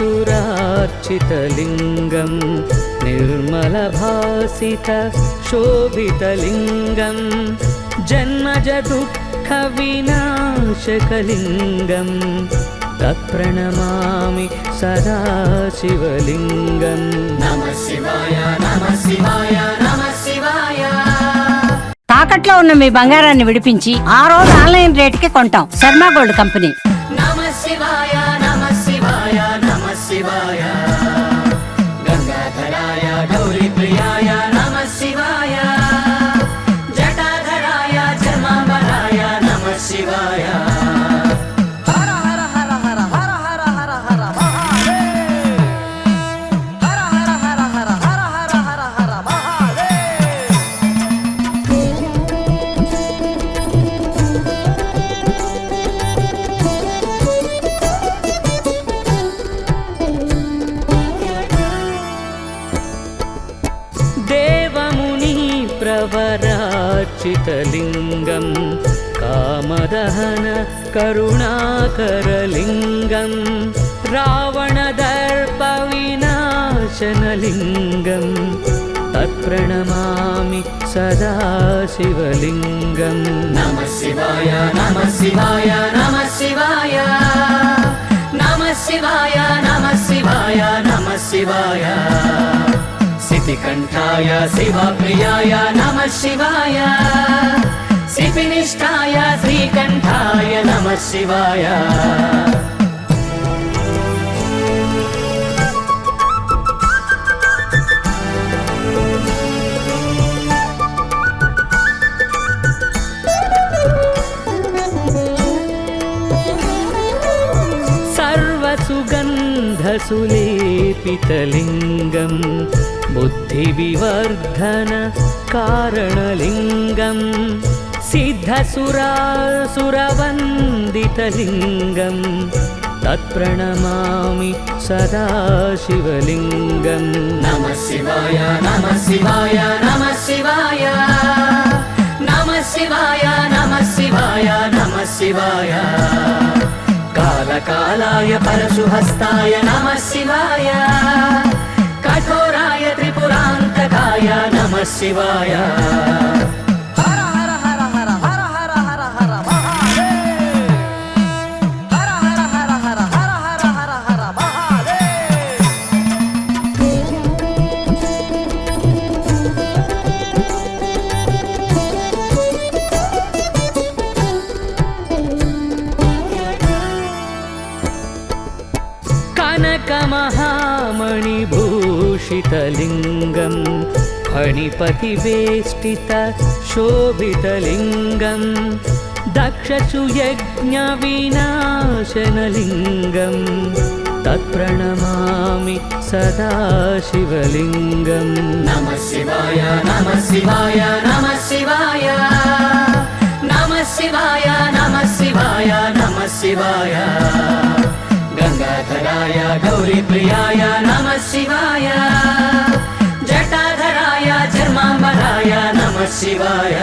सर्वसुरार्चितलिङ्गं निर्मलभासितशोभितलिङ्गं जन्मज दुःखविनाशकलिङ्गं तत्प्रणमामि सदा शिवलिङ्गं। नमः शिवाय नमः शिवाय नमः शिवाय। తాకట్లో ఉన్న మీ బంగారాన్ని విడిపించి ఆ రోజు ఆన్లైన్ రేటుకి కొంటాం. Sharma gold company. नमः शिवाय नमः शिवाय नमः शिवाय। गंगाधराय गौरीप्रियाय नमः शिवाय। जटाधराय जन्मांबराय नमः शिवाय। हर हर हर हर हर हर हर हर महादेव। हर हर हर हर हर हर हर हर महादेव। देवमुनि प्रवरार्चितलिङ्गं कामदहन करुणाकरलिङ्गं रावणदर्पविनाशनलिङ्गं तत्प्रणमामि सदा शिवलिङ्गं। नमः शिवाय नमः शिवाय नमः शिवाय। नमः शिवाय नमः शिवाय नमः शिवाय। सिद्धिकण्ठाय शिवप्रियाय नमः शिवाय। सिद्धिनिष्ठाय श्रीकण्ठाय नमः शिवाय। सर्वसुगन्धसुलेपितलिङ्गं बुद्धिविवर्धन कारणलिङ्गं सिद्धसुरासुरवन्दितलिङ्गं तत्प्रणमामि सदा शिवलिङ्गं। नमः शिवाय नमः शिवाय नमः शिवाय। नमः शिवाय नमः शिवाय नमः शिवाय। कालकालाय परशुहस्ताय नमः शिवाय। कठोराय त्रिपुरान्तकाय नमः शिवाय। हर हर हर हर हर हर हर हर महादेव। हर हर हर हर हर हर हर हर महादेव। कनकमहामणिभूषितलिङ्गं फणिपतिवेष्टितशोभितलिङ्गं दक्षसुयज्ञविनाशनलिङ्गं तत्प्रणमामि सदा शिवलिङ्गं। नमः शिवाय नमः शिवाय नमः शिवाय। नमः शिवाय नमः शिवाय नमः शिवाय। गंगाधराय गौरीप्रियाय नमः शिवाय। जटाधराय जन्मांबराय नमः शिवाय।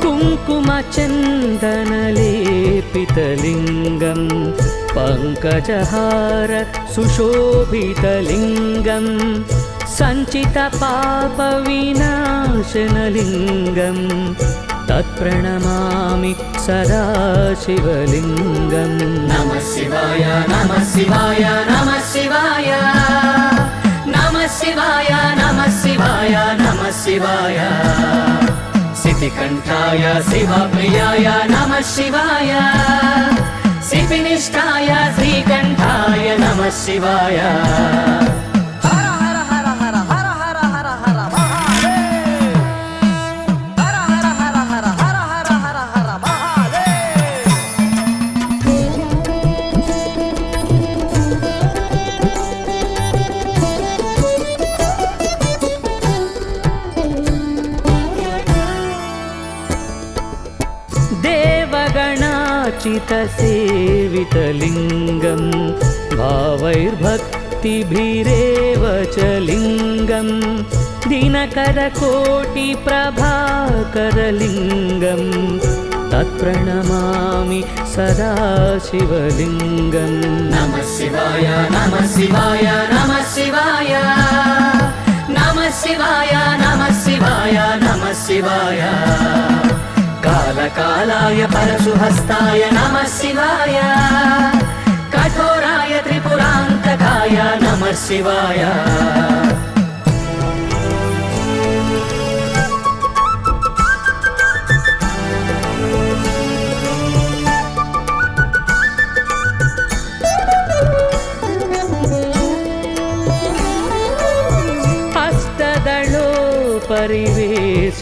कुङ्कुमचन्दनलेपितलिङ्गं पङ्कजहार सुशोभितलिङ्गं सञ्चितपापविनाशनलिङ्गं तत्प्रणमामि सदा शिवलिङ्गं। नमः शिवाय नमः शिवाय नमः शिवाय। नमः शिवाय नमः शिवाय नमः शिवाय। सिद्धिकण्ठाय शिवप्रियाय नमः शिवाय। सिद्धिनिष्ठाय श्रीकण्ठाय नमः शिवाय। हर हर हर हर हर हर हर हर महादेव। हर हर हर हर हर हर हर हर महादेव। देवगणाचितसेवितलिङ्गं भावैर्भक्तिभिरेव च लिङ्गं दिनकरकोटिप्रभाकरलिङ्गं तत्प्रणमामि सदा शिवलिङ्गं। नमः शिवाय नमः शिवाय नमः शिवाय नमः शिवाय नमः शिवाय नमः शिवाय कालकालाय परशुहस्ताय नमः शिवाय कठोराय त्रिपुरान्तकाय नमः शिवाय।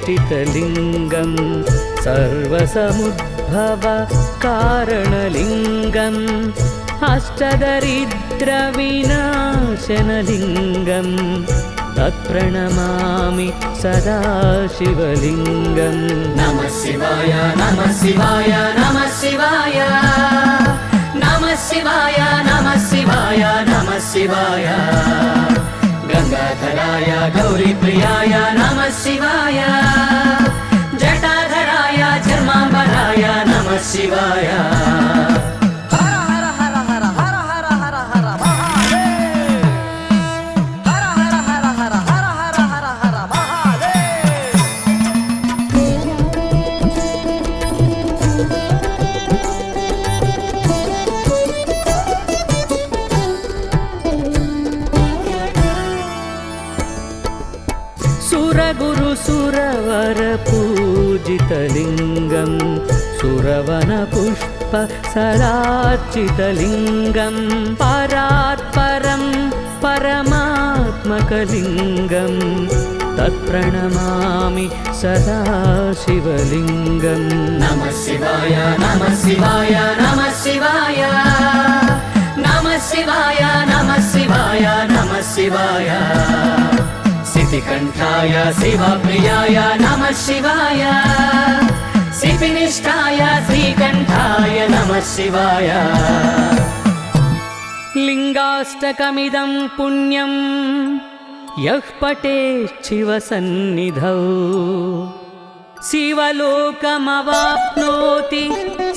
परिवेष्टितलिङ्गं सर्वसमुद्भव कारणलिङ्गम् अष्टदरिद्रविनाशनलिङ्गं तत्प्रणमामि सदा शिवलिङ्गं। नमः शिवाय नमः शिवाय नमः शिवाय नमः शिवाय नमः शिवाय नमः शिवाय गंगाधराय गौरीप्रियाय नमः शिवाय जटाधराय धर्मांबराय नमः शिवाय। सुरगुरुसुरवरपूजितलिङ्गं सुरवनपुष्पसरार्चितलिङ्गं परात्परं परमात्मकलिङ्गं तत्प्रणमामि सदा शिवलिङ्गं। नमः शिवाय नमः शिवाय नमः शिवाय नमः शिवाय नमः शिवाय नमः शिवाय सिद्धिकण्ठाय शिवप्रियाय नमः शिवाय सिद्धिनिष्ठाय श्रीकण्ठाय नमः शिवाय। लिङ्गाष्टकमिदं पुण्यं यः पठेत् शिवसन्निधौ शिवलोकमवाप्नोति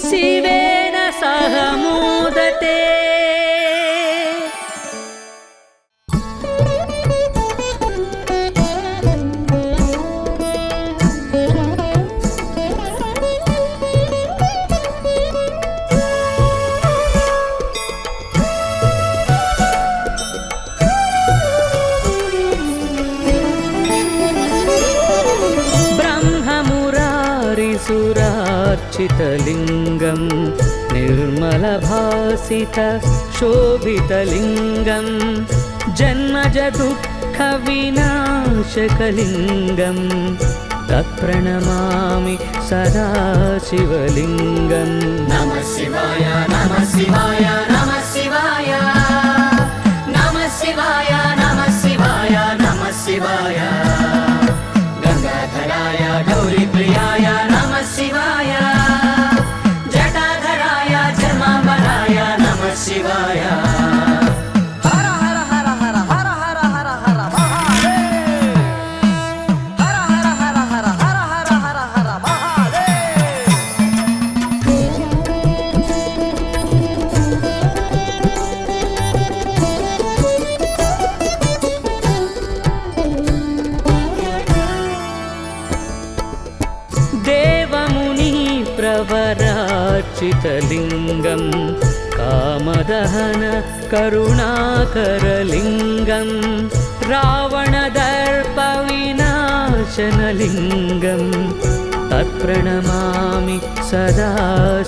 शिवेन सह मोदते। सुरार्चितलिङ्गं निर्मलभासित शोभितलिङ्गं जन्मज दुःखविनाशकलिङ्गं तत्प्रणमामि सदा शिवलिङ्गं। नमः शिवाय नमः शिवाय नमः शिवाय नमः शिवाय नमः शिवाय नमः शिवाय गंगाधराय गौरीप्रियाय नमः शिवाय जटाधराय धर्मांबराय नमः शिवाय। प्रवरार्चितलिङ्गं कामदहन करुणाकरलिङ्गं रावणदर्पविनाशनलिङ्गं तत्प्रणमामि सदा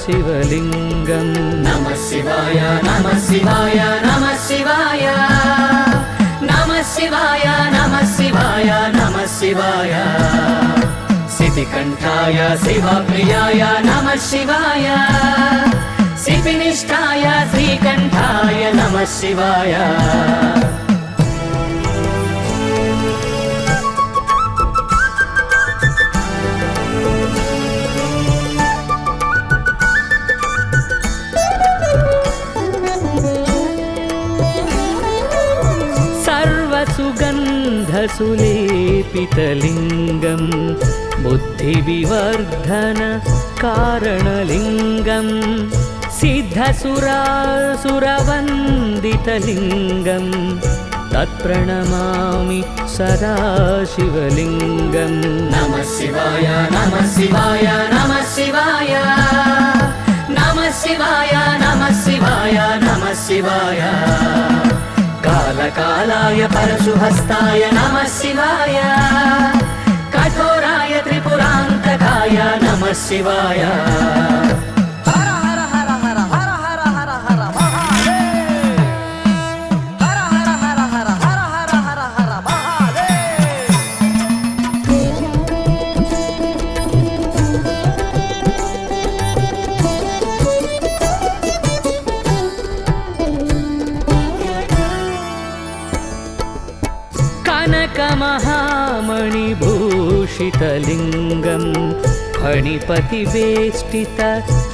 शिवलिङ्गं। नमः शिवाय नमः शिवाय नमः शिवाय नमः शिवाय नमः शिवाय नमः शिवाय सिद्धिकण्ठाय शिवप्रियाय नमः शिवाय सिद्धिनिष्ठाय श्रीकण्ठाय नमः शिवाय। सुलेपितलिङ्गं बुद्धिविवर्धन कारणलिङ्गं सिद्धसुरासुरवन्दितलिङ्गं तत्प्रणमामि सदा शिवलिङ्गं नमः शिवाय नमः शिवाय नमः शिवाय नमः शिवाय नमः शिवाय नमः शिवाय कालकालाय परशुहस्ताय नमः शिवाय कठोराय त्रिपुरान्तकाय नमः शिवाय हर हर हर हर हर हर हर हर महादेव हर हर हर हर हर हर हर हर महादेव कनकमहामणिभूषितलिङ्गं फणिपतिवेष्टित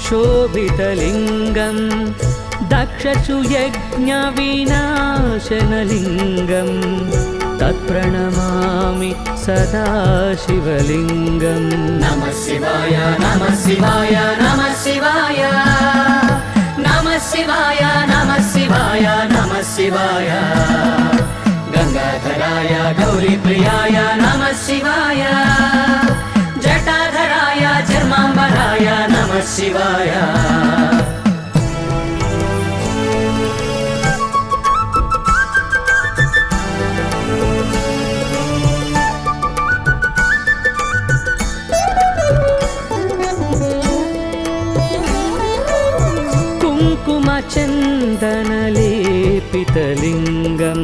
शोभितलिङ्गं दक्षसुयज्ञविनाशनलिङ्गं तत्प्रणमामि सदा शिवलिङ्गं नमः शिवाय नमः शिवाय नमः शिवाय नमः शिवाय नमः शिवाय नमः शिवाय गंगाधराय गौरीप्रियाय नमः शिवाय जटाधराय जन्मांबराय नमः शिवाय कुङ्कुमचन्दनलेपितलिङ्गं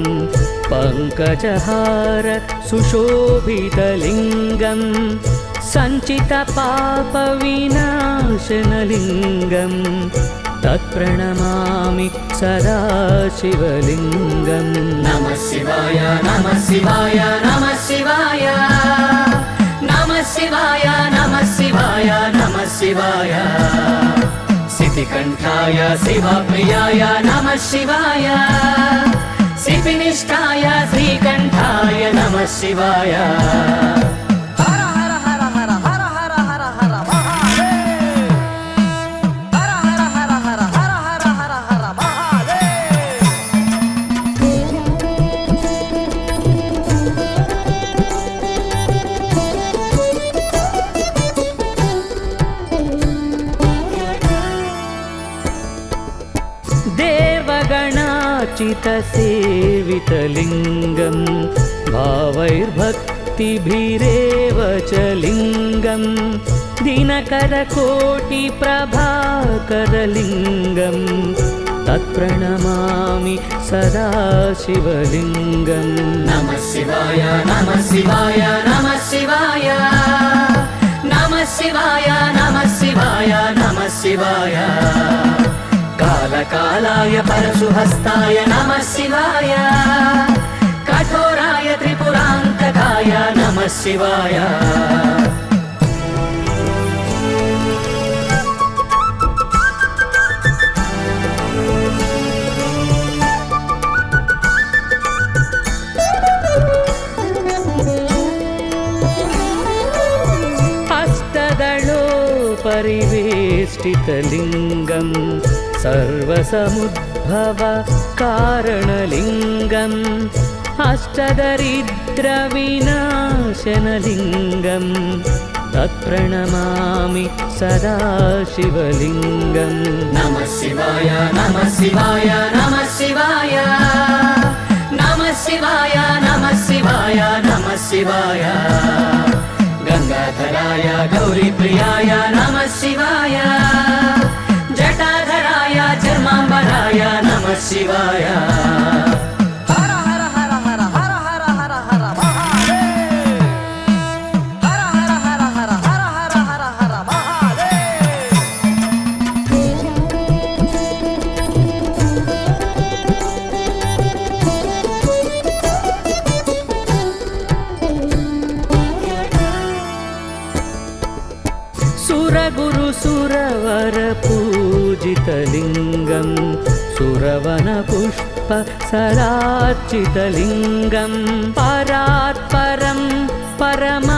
पङ्कजहार सुशोभितलिङ्गं सञ्चितपापविनाशनलिङ्गं तत्प्रणमामि सदा शिवलिङ्गं नमः शिवाय नमः शिवाय नमः शिवाय नमः शिवाय नमः शिवाय नमः शिवाय सिद्धिकण्ठाय शिवप्रियाय नमः शिवाय सिद्धिनिष्ठाय श्रीकण्ठाय नमः शिवाय हर हर हर हर हर हर हर हर महादेव हर हर हर हर हर हर हर हर महादेव देवगणार्चितसेवितलिङ्गं भावैर्भक्तिभिरेव च लिङ्गं दिनकरकोटिप्रभाकरलिङ्गं तत्प्रणमामि सदा शिवलिङ्गं नमः शिवाय नमः शिवाय नमः शिवाय नमः शिवाय नमः शिवाय नमः शिवाय कालकालाय परशुहस्ताय नमः शिवाय कठोराय त्रिपुरान्तकाय नमः शिवाय परिवेष्टितलिङ्गं सर्वसमुद्भव कारणलिङ्गम् अष्टदरिद्रविनाशनलिङ्गं तत्प्रणमामि सदा शिवलिङ्गं नमः शिवाय नमः शिवाय नमः शिवाय नमः शिवाय नमः शिवाय नमः शिवाय गंगाधराय गौरीप्रियाय नमः शिवाय जटाधराय जन्मांबराय नमः शिवाय हर हर हर हर हर हर हर हर महादेव हर हर हर हर हर हर हर हर महादेव सुरगुरु सुरवर पूजितलिङ्गं सुरवन पुष्प सदार्चितलिङ्गं परात् परं परमात्मकलिङ्गं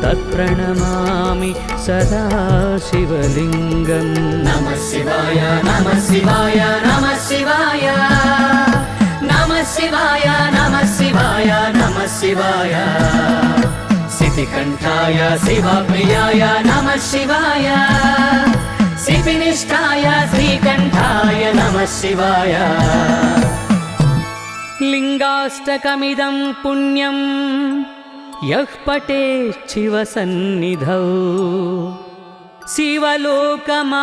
तत्प्रणमामि सदा शिवलिङ्गम् नमः शिवाय नमः शिवाय नमः शिवाय नमः शिवाय नमः शिवाय नमः शिवाय सिद्धिकण्ठाय शिवप्रियाय नमः शिवाय सिद्धिनिष्ठाय श्रीकण्ठाय नमः शिवाय लिङ्गाष्टकमिदं पुण्यं यः पठेत् शिवसन्निधौ शिवलोकमवाप्नोति